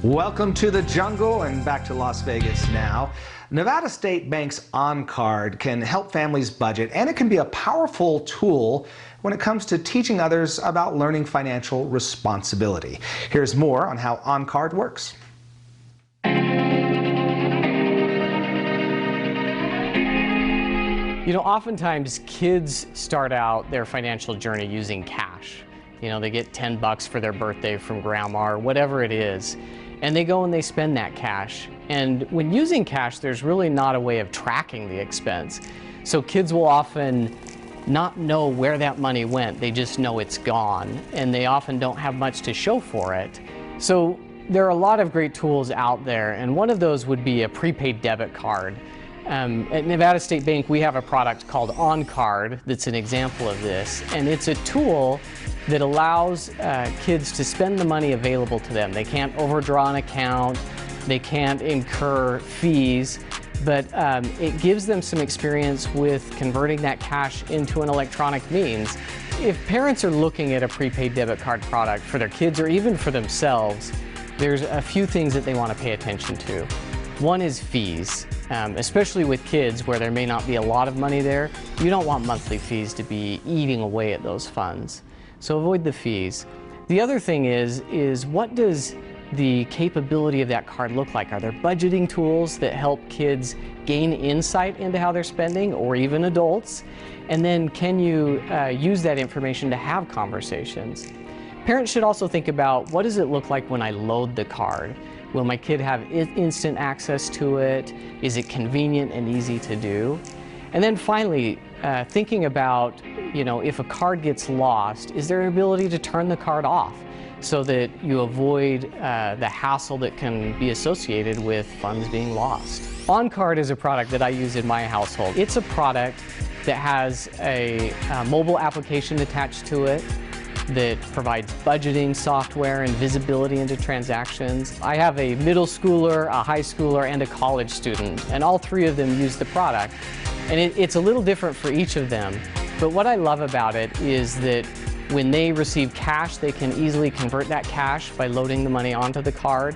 Welcome to the jungle and back to Las Vegas now. Nevada State Bank's OnCard can help families budget, and it can be a powerful tool when it comes to teaching others about learning financial responsibility. Here's more on how OnCard works. You know, oftentimes kids start out their financial journey using cash. You know, they get 10 bucks for their birthday from grandma or whatever it is, and they go and they spend that cash. And when using cash, there's really not a way of tracking the expense. So kids will often not know where that money went. They just know it's gone, and they often don't have much to show for it. So there are a lot of great tools out there, and one of those would be a prepaid debit card. At Nevada State Bank, we have a product called OnCard that's an example of this, and it's a tool that allows kids to spend the money available to them. They can't overdraw an account, they can't incur fees, but it gives them some experience with converting that cash into an electronic means. If parents are looking at a prepaid debit card product for their kids or even for themselves, there's a few things that they want to pay attention to. One is fees, especially with kids where there may not be a lot of money there. You don't want monthly fees to be eating away at those funds. So avoid the fees. The other thing is what does the capability of that card look like? Are there budgeting tools that help kids gain insight into how they're spending, or even adults? And then can you use that information to have conversations? Parents should also think about, what does it look like when I load the card? Will my kid have instant access to it? Is it convenient and easy to do? And then finally, thinking about, you know, if a card gets lost, is there an ability to turn the card off so that you avoid the hassle that can be associated with funds being lost? OnCard is a product that I use in my household. It's a product that has a mobile application attached to it that provides budgeting software and visibility into transactions. I have a middle schooler, a high schooler, and a college student, and all three of them use the product. And it's a little different for each of them, but what I love about it is that when they receive cash, they can easily convert that cash by loading the money onto the card.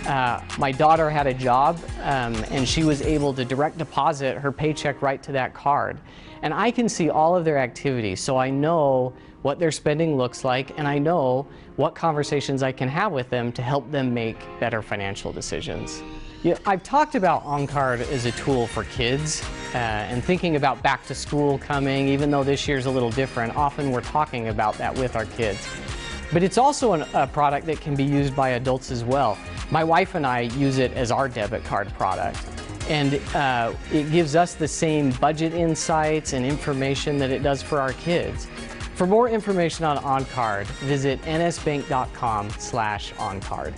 My daughter had a job, and she was able to direct deposit her paycheck right to that card. And I can see all of their activities, so I know what their spending looks like, and I know what conversations I can have with them to help them make better financial decisions. Yeah, I've talked about OnCard as a tool for kids, and thinking about back to school coming, even though this year's a little different, often we're talking about that with our kids. But it's also a product that can be used by adults as well. My wife and I use it as our debit card product, and it gives us the same budget insights and information that it does for our kids. For more information on OnCard, visit nsbank.com/OnCard.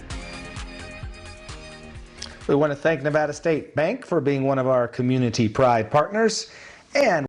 We want to thank Nevada State Bank for being one of our community pride partners, and